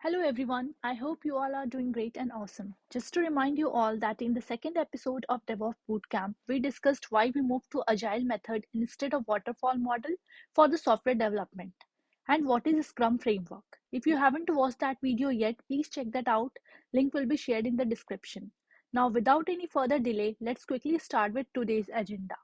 Hello everyone, I hope you all are doing great and awesome. Just to remind you all that in the second episode of Devops Bootcamp, we discussed why we moved to agile method instead of waterfall model for the software development and what is a Scrum framework. If you haven't watched that video yet, please check that out. Link will be shared in the description. Now without any further delay, let's quickly start with today's agenda.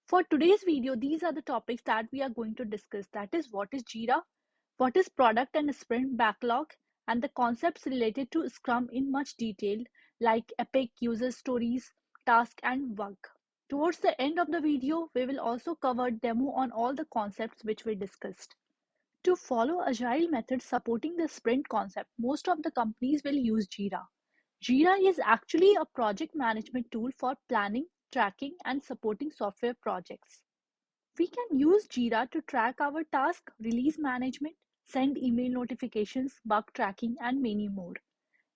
For today's video, these are the topics that we are going to discuss. That is what is Jira, what is product and sprint backlog, and the concepts related to Scrum in much detail like epic, user stories, task and bug. Towards the end of the video, we will also cover demo on all the concepts which we discussed. To follow agile methods supporting the sprint concept, most of the companies will use Jira. Jira is actually a project management tool for planning, tracking, and supporting software projects. We can use Jira to track our task, release management, send email notifications, bug tracking, and many more.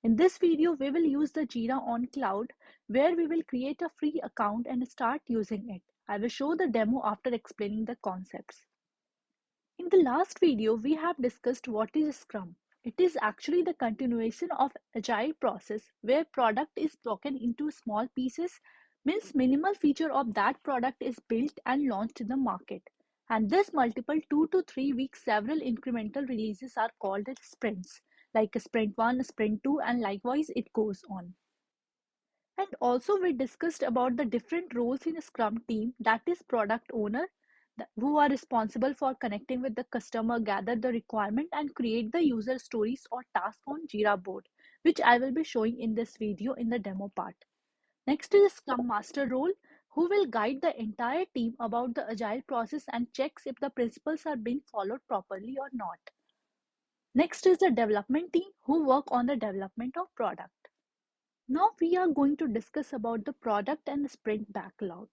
In this video, we will use the Jira on cloud where we will create a free account and start using it. I will show the demo after explaining the concepts. In the last video, we have discussed what is Scrum. It is actually the continuation of agile process where product is broken into small pieces, means minimal feature of that product is built and launched in the market. And this multiple 2 to 3 weeks several incremental releases are called as sprints, like a sprint 1, sprint 2 and likewise it goes on. And also we discussed about the different roles in a Scrum team, that is product owner, who are responsible for connecting with the customer, gather the requirement and create the user stories or task on Jira board, which I will be showing in this video in the demo part. Next is Scrum Master role, who will guide the entire team about the agile process and checks if the principles are being followed properly or not. Next is the development team, who work on the development of product. Now we are going to discuss about the product and sprint backlog.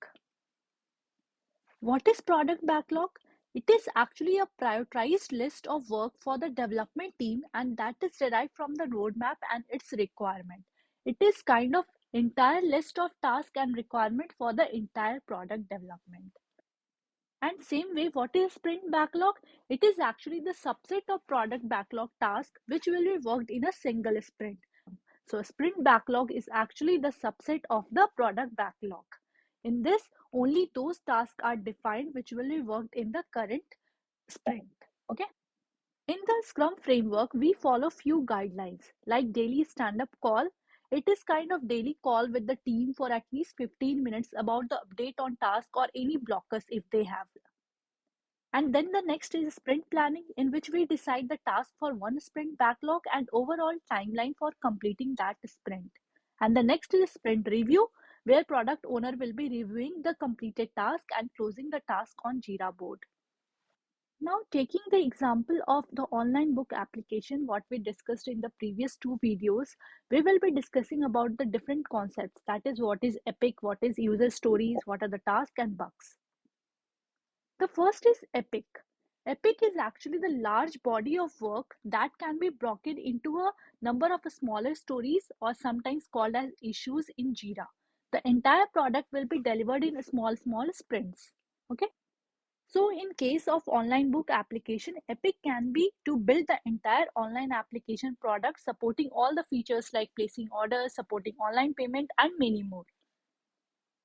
What is product backlog? It is actually a prioritized list of work for the development team and that is derived from the roadmap and its requirement. It is kind of entire list of tasks and requirement for the entire product development. And same way, what is sprint backlog? It is actually the subset of product backlog task which will be worked in a single sprint. So sprint backlog is actually the subset of the product backlog. In this, only those tasks are defined which will be worked in the current sprint. Okay. In the Scrum framework, we follow few guidelines like daily stand-up call. It is kind of daily call with the team for at least 15 minutes about the update on task or any blockers if they have. And then the next is sprint planning, in which we decide the task for one sprint backlog and overall timeline for completing that sprint. And the next is sprint review, where product owner will be reviewing the completed task and closing the task on Jira board. Now, taking the example of the online book application, what we discussed in the previous two videos, we will be discussing about the different concepts. That is what is epic, what is user stories, what are the tasks and bugs. The first is epic. Epic is actually the large body of work that can be broken into a number of smaller stories or sometimes called as issues in Jira. The entire product will be delivered in small sprints. Okay. So in case of online book application, epic can be to build the entire online application product supporting all the features like placing orders, supporting online payment and many more.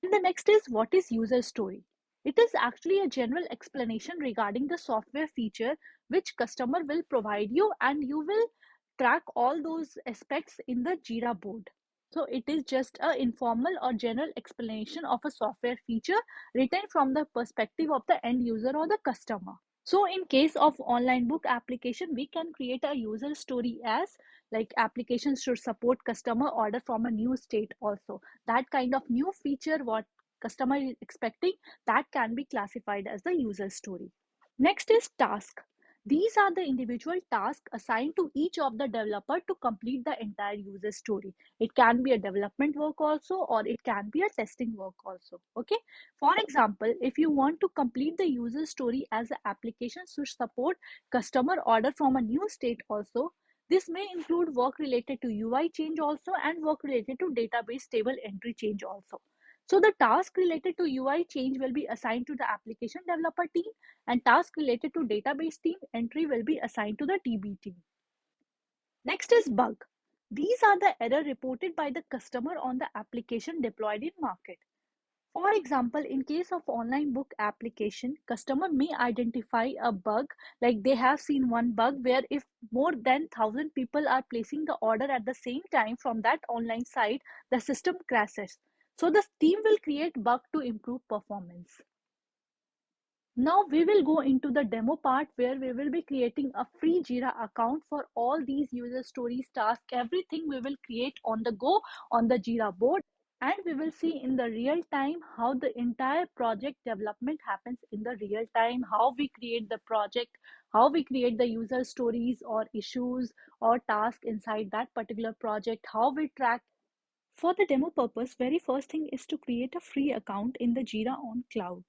And the next is what is user story? It is actually a general explanation regarding the software feature which customer will provide you and you will track all those aspects in the Jira board. So it is just a informal or general explanation of a software feature written from the perspective of the end user or the customer. So in case of online book application, we can create a user story as like applications should support customer order from a new state also. That kind of new feature what customer is expecting, that can be classified as the user story. Next is task. These are the individual tasks assigned to each of the developer to complete the entire user story. It can be a development work also, or it can be a testing work also. Okay. For example, if you want to complete the user story as an application should support customer order from a new state also, this may include work related to UI change also and work related to database table entry change also. So the task related to UI change will be assigned to the application developer team and task related to database team entry will be assigned to the DB team. Next is bug. These are the error reported by the customer on the application deployed in market. For example, in case of online book application, customer may identify a bug, like they have seen one bug where if more than 1,000 people are placing the order at the same time from that online site, the system crashes. So the team will create bug to improve performance. Now we will go into the demo part where we will be creating a free Jira account for all these user stories, tasks, everything we will create on the go on the Jira board. And we will see in the real time how the entire project development happens in the real time, how we create the project, how we create the user stories or issues or tasks inside that particular project, how we track. For the demo purpose, very first thing is to create a free account in the Jira on cloud.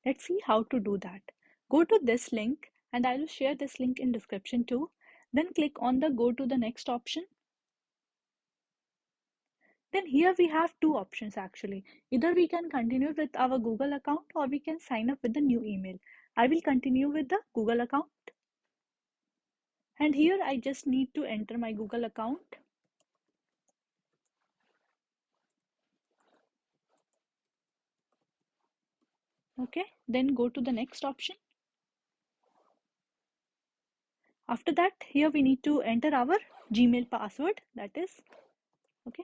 Let's see how to do that. Go to this link and I will share this link in description too. Then click on the go to the next option. Then here we have two options actually. Either we can continue with our Google account or we can sign up with the new email. I will continue with the Google account. And here I just need to enter my Google account. Okay, then go to the next option. After that, here we need to enter our Gmail password, that is, okay.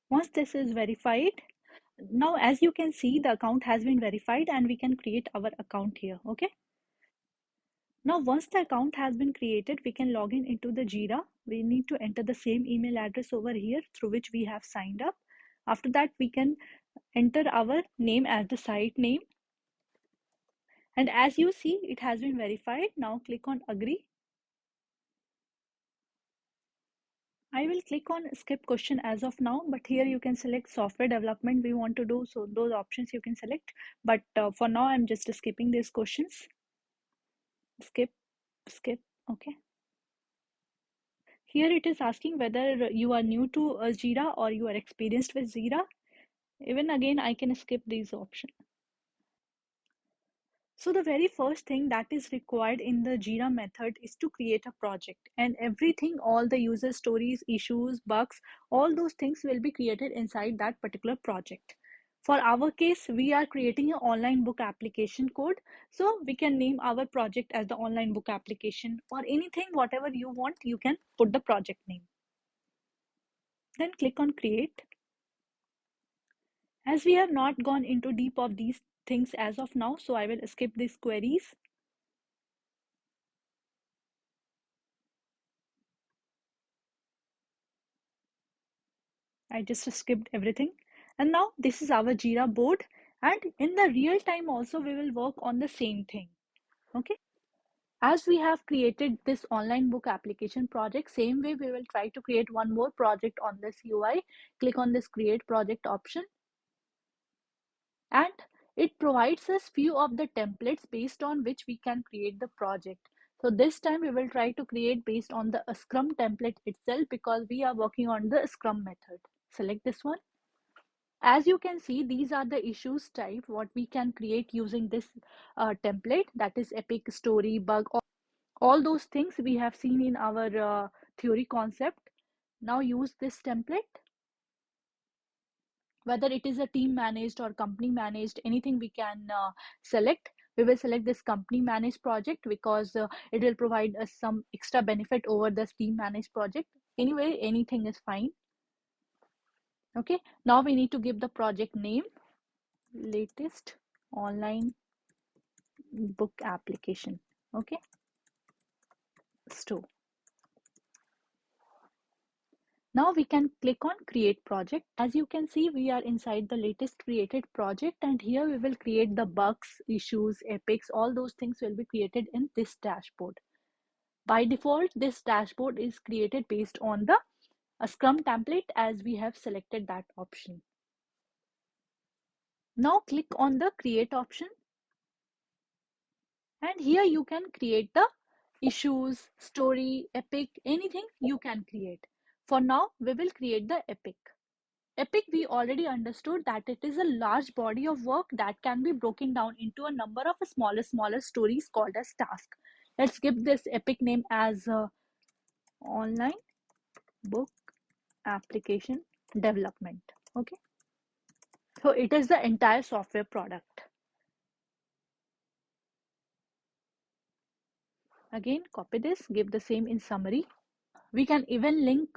Once this is verified, now as you can see, the account has been verified and we can create our account here, okay. Now, once the account has been created, we can log in into the Jira. We need to enter the same email address over here through which we have signed up. After that, we can enter our name as the site name. And as you see, it has been verified. Now click on agree. I will click on skip question as of now, but here you can select software development we want to do. So those options you can select. But for now, I'm just skipping these questions. Skip, skip, okay. Here it is asking whether you are new to Jira or you are experienced with Jira. Even again, I can skip these options. So the very first thing that is required in the Jira method is to create a project, and everything, all the user stories, issues, bugs, all those things will be created inside that particular project. For our case, we are creating an online book application code. So we can name our project as the online book application or anything, whatever you want, you can put the project name. Then click on create. As we have not gone into deep of these things as of now, so I will skip these queries. I just skipped everything. And now this is our Jira board. And in the real time also, we will work on the same thing. Okay. As we have created this online book application project, same way we will try to create one more project on this UI. Click on this create project option. And it provides us few of the templates based on which we can create the project. So this time we will try to create based on the Scrum template itself because we are working on the Scrum method. Select this one. As you can see, these are the issues type what we can create using this template, that is epic, story, bug, all those things we have seen in our theory concept. Now use this template. Whether it is a team managed or company managed, anything we can select. We will select this company managed project because it will provide us some extra benefit over this team managed project. Anyway, anything is fine. Okay, now we need to give the project name, latest online book application. Okay, store. Now we can click on create project. As you can see, we are inside the latest created project, and here we will create the bugs, issues, epics, all those things will be created in this dashboard. By default, this dashboard is created based on the Scrum template as we have selected that option. Now click on the create option, and here you can create the issues, story, epic, anything you can create. For now, we will create the epic. Epic, we already understood that it is a large body of work that can be broken down into a number of smaller stories called as task. Let's give this epic name as online book application development. Okay, so it is the entire software product. Again, copy this, give the same in summary. We can even link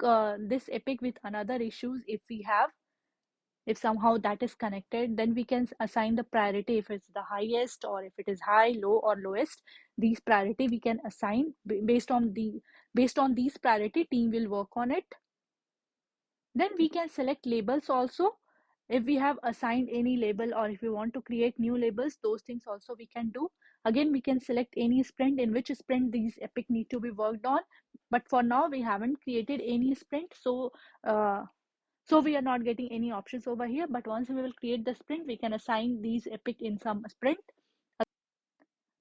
this epic with another issues if we have. If somehow that is connected, then we can assign the priority if it's the highest, or if it is high, low, or lowest. These priority we can assign based on these priority, team will work on it. Then we can select labels also. If we have assigned any label, or if we want to create new labels, those things also we can do. Again, we can select any sprint, in which sprint these epic need to be worked on. But for now, we haven't created any sprint, so we are not getting any options over here. But once we will create the sprint, we can assign these epic in some sprint.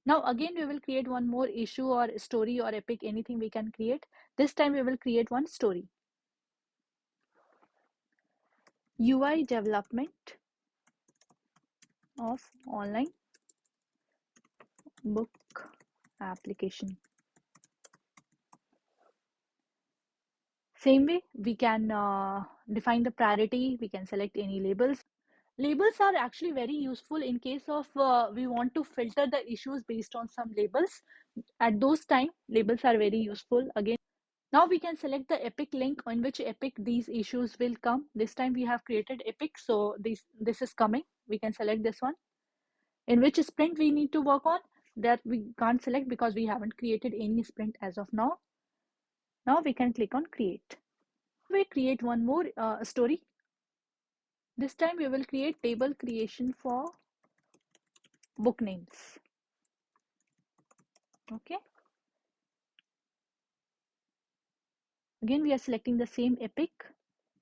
Now again, we will create one more issue or story or epic, anything we can create. This time we will create one story. UI development of online book application. Same way, we can define the priority. We can select any labels. Labels are actually very useful in case of we want to filter the issues based on some labels. At those time, labels are very useful. Again, now we can select the epic link on which epic these issues will come. This time we have created epic, so this is coming. We can select this one. In which sprint we need to work on, that we can't select because we haven't created any sprint as of now. Now we can click on create. We create one more story. This time we will create table creation for book names. Okay. Again, we are selecting the same epic,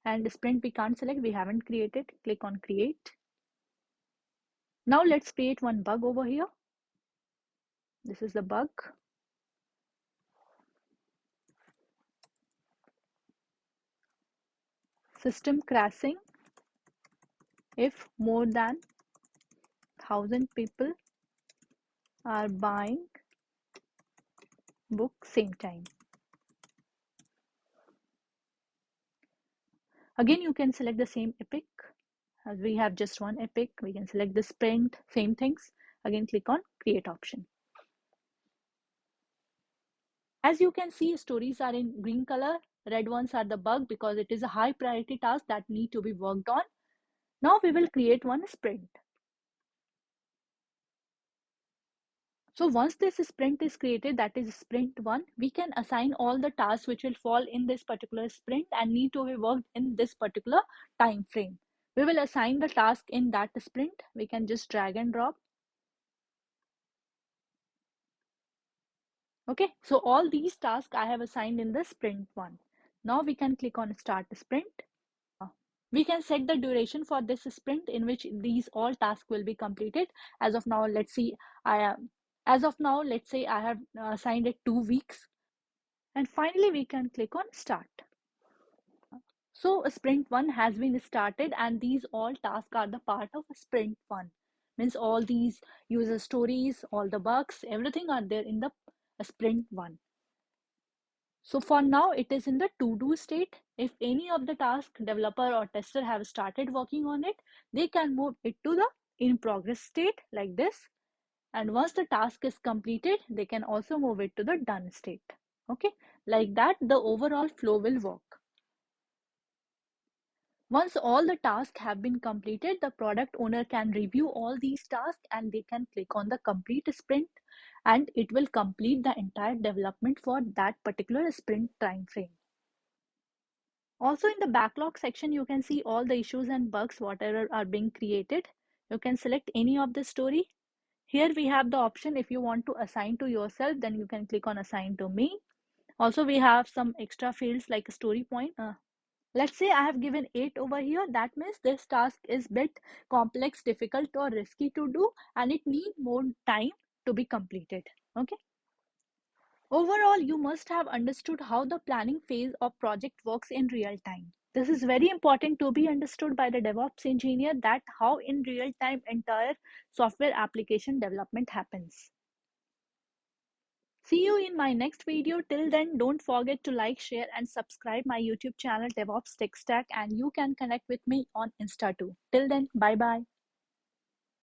and the sprint we can't select, we haven't created. Click on create. Now let's create one bug over here. This is the bug. System crashing if more than 1,000 people are buying book same time. Again, you can select the same epic. As we have just one epic, we can select the sprint, same things. Again, click on create option. As you can see, stories are in green color. Red ones are the bug because it is a high priority task that need to be worked on. Now we will create one sprint. So once this sprint is created, that is sprint 1, we can assign all the tasks which will fall in this particular sprint and need to be worked in this particular time frame. We will assign the task in that sprint. We can just drag and drop. Okay, so all these tasks I have assigned in the sprint 1. Now we can click on start sprint. We can set the duration for this sprint in which these all tasks will be completed. As of now, let's see, let's say I have assigned it 2 weeks. And finally, we can click on start. So sprint 1 has been started, and these all tasks are the part of sprint 1. Means all these user stories, all the bugs, everything are there in the sprint 1. So for now, it is in the to-do state. If any of the task developer or tester have started working on it, they can move it to the in progress state like this. And once the task is completed, they can also move it to the done state. Okay, like that, the overall flow will work. Once all the tasks have been completed, the product owner can review all these tasks and they can click on the complete sprint, and it will complete the entire development for that particular sprint time frame. Also in the backlog section, you can see all the issues and bugs, whatever are being created. You can select any of the story. Here we have the option, if you want to assign to yourself, then you can click on assign to me. Also, we have some extra fields like a story point. Let's say I have given 8 over here. That means this task is bit complex, difficult, or risky to do, and it needs more time to be completed. Okay. Overall, you must have understood how the planning phase of project works in real time. This is very important to be understood by the DevOps engineer that how in real time entire software application development happens. See you in my next video. Till then, don't forget to like, share, and subscribe my YouTube channel Devops-Techstack, and you can connect with me on Insta too. Till then, bye bye.